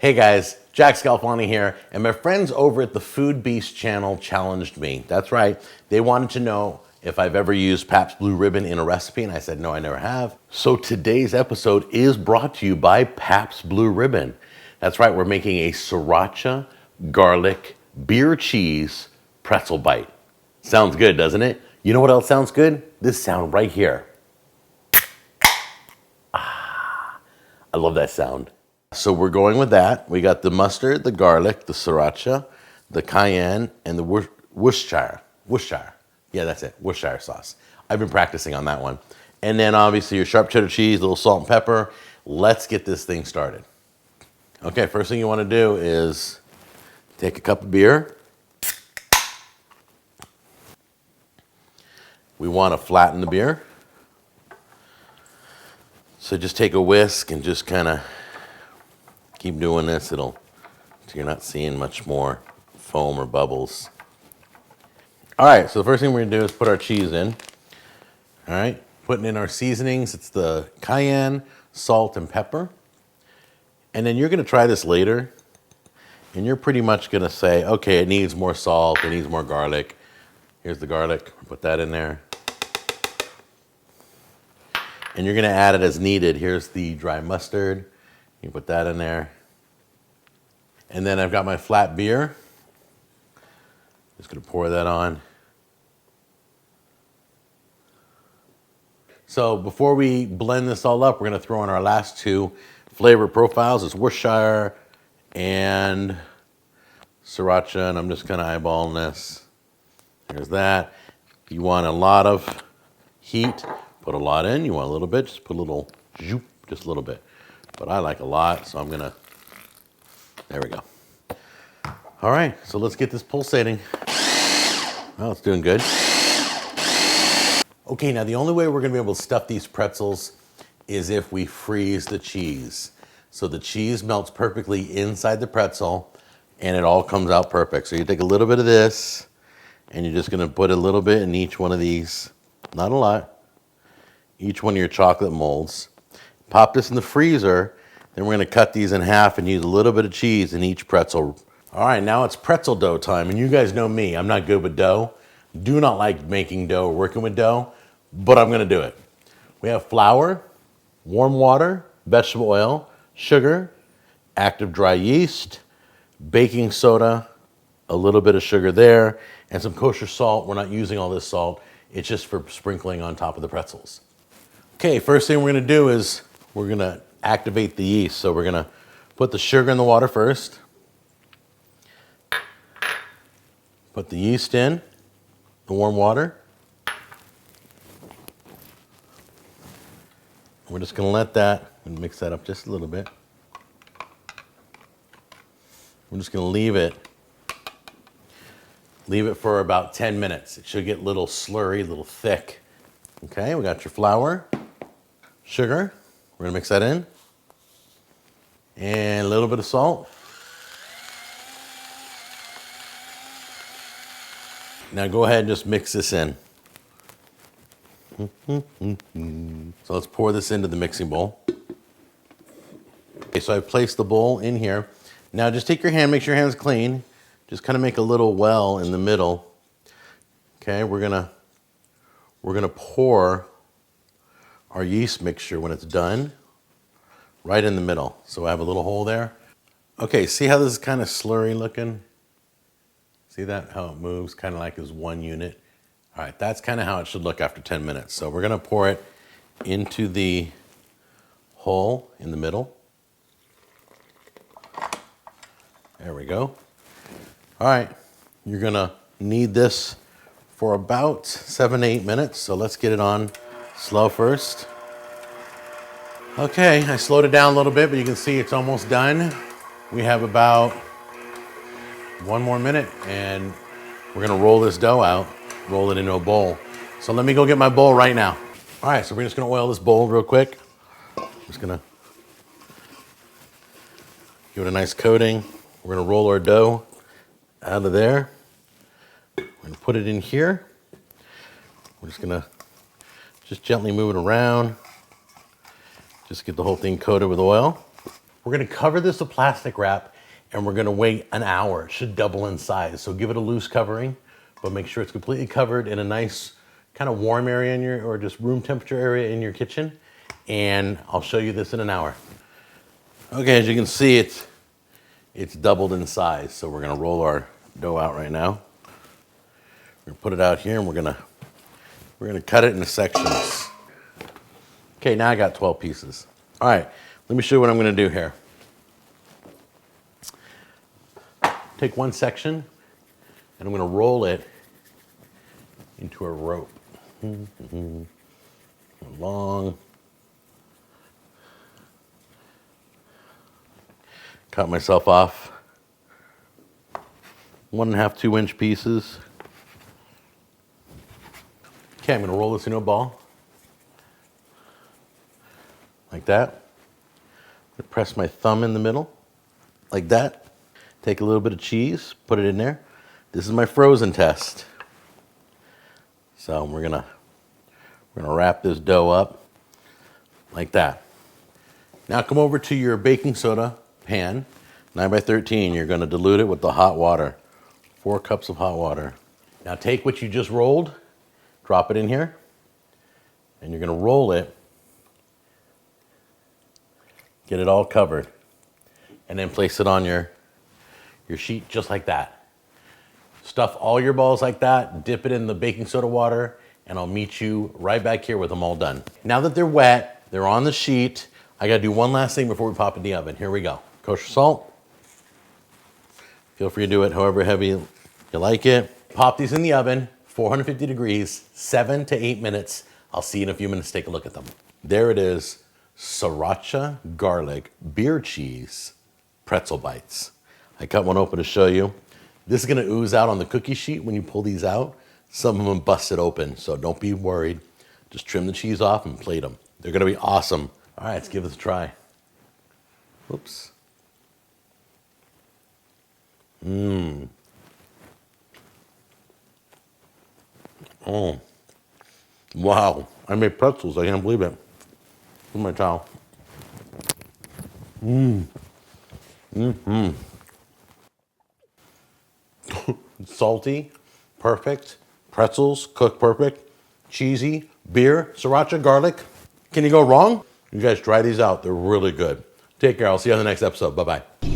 Hey guys, Jack Scalfani here, and my friends over at the Food Beast channel challenged me. That's right, they wanted to know if I've ever used Pabst Blue Ribbon in a recipe, and I said no, I never have. So today's episode is brought to you by Pabst Blue Ribbon. That's right, we're making a Sriracha garlic beer cheese pretzel bite. Sounds good, doesn't it? You know what else sounds good? This sound right here. I love that sound. So we're going with that. We got the mustard, the garlic, the sriracha, the cayenne, and the Worcestershire. Yeah, that's it. Worcestershire sauce. I've been practicing on that one. And then obviously your sharp cheddar cheese, a little salt and pepper. Let's get this thing started. Okay, first thing you want to do is take a cup of beer. We want to flatten the beer. So just take a whisk and just kind of keep doing this. So you're not seeing much more foam or bubbles. All right, so the first thing we're gonna do is put our cheese in. All right, putting in our seasonings. It's the cayenne, salt, and pepper. And then you're gonna try this later, and you're pretty much gonna say, okay, it needs more salt, it needs more garlic. Here's the garlic, put that in there. And you're gonna add it as needed. Here's the dry mustard. You put that in there. And then I've got my flat beer. Just gonna pour that on. So before we blend this all up, we're gonna throw in our last two flavor profiles. It's Worcestershire and Sriracha, and I'm just gonna eyeball this. There's that. You want a lot of heat, put a lot in. You want a little bit, just put a little, just a little bit. But I like a lot, so I'm gonna, there we go. All right, so let's get this pulsating. Well, it's doing good. Okay, now the only way we're gonna be able to stuff these pretzels is if we freeze the cheese. So the cheese melts perfectly inside the pretzel and it all comes out perfect. So you take a little bit of this and you're just gonna put a little bit in each one of these, not a lot, each one of your chocolate molds. Pop this in the freezer, then we're gonna cut these in half and use a little bit of cheese in each pretzel. All right, now it's pretzel dough time, and you guys know me, I'm not good with dough. Do not like making dough or working with dough, but I'm gonna do it. We have flour, warm water, vegetable oil, sugar, active dry yeast, baking soda, a little bit of sugar there, and some kosher salt. We're not using all this salt, it's just for sprinkling on top of the pretzels. Okay, first thing we're gonna do is we're gonna activate the yeast. So we're gonna put the sugar in the water first. Put the yeast in, the warm water. We're just gonna let that, and mix that up just a little bit. We're just gonna leave it for about 10 minutes. It should get a little slurry, a little thick. Okay, we got your flour, sugar. We're gonna mix that in. And a little bit of salt. Now go ahead and just mix this in. So let's pour this into the mixing bowl. Okay, so I've placed the bowl in here. Now just take your hand, make sure your hand's clean. Just kind of make a little well in the middle. Okay, we're gonna pour our yeast mixture when it's done right in the middle. So I have a little hole there. Okay, see how this is kind of slurry looking? See that, how it moves, kind of like as one unit? All right, that's kind of how it should look after 10 minutes. So we're gonna pour it into the hole in the middle. There we go. All right, you're gonna need this for about 7 to 8 minutes. So let's get it on slow first. Okay, I slowed it down a little bit, but you can see it's almost done. We have about 1 more minute and we're gonna roll this dough out, roll it into a bowl. So let me go get my bowl right now. All right, so we're just gonna oil this bowl real quick. Just gonna give it a nice coating. We're gonna roll our dough out of there. We're gonna put it in here. We're just gonna just gently move it around. Just get the whole thing coated with oil. We're gonna cover this with plastic wrap and we're gonna wait an hour. It should double in size. So give it a loose covering, but make sure it's completely covered in a nice kind of warm area in your, or just room temperature area in your kitchen. And I'll show you this in an hour. Okay, as you can see, it's doubled in size. So we're gonna roll our dough out right now. We're gonna put it out here and we're gonna cut it into sections. Okay, now I got 12 pieces. All right, let me show you what I'm gonna do here. Take one section and I'm gonna roll it into a rope. Long. Cut myself off 1.5, 2-inch pieces. Okay, I'm gonna roll this into a ball. Like that. I'm gonna press my thumb in the middle, like that. Take a little bit of cheese, put it in there. This is my frozen test. So we're gonna wrap this dough up like that. Now come over to your baking soda pan, 9x13. You're gonna dilute it with the hot water, 4 cups of hot water. Now take what you just rolled, drop it in here, and you're gonna roll it, get it all covered, and then place it on your sheet just like that. Stuff all your balls like that, dip it in the baking soda water, and I'll meet you right back here with them all done. Now that they're wet, they're on the sheet, I gotta do one last thing before we pop in the oven. Here we go. Kosher salt. Feel free to do it however heavy you like it. Pop these in the oven, 450 degrees, 7 to 8 minutes. I'll see you in a few minutes, take a look at them. There it is, Sriracha garlic beer cheese pretzel bites. I cut one open to show you. This is gonna ooze out on the cookie sheet when you pull these out. Some of them busted open, so don't be worried. Just trim the cheese off and plate them. They're gonna be awesome. All right, let's give this a try. Oops. Oh, wow. I made pretzels, I can't believe it. With my towel. Salty, perfect. Pretzels, cooked perfect. Cheesy, beer, sriracha, garlic. Can you go wrong? You guys try these out, they're really good. Take care, I'll see you on the next episode, bye-bye.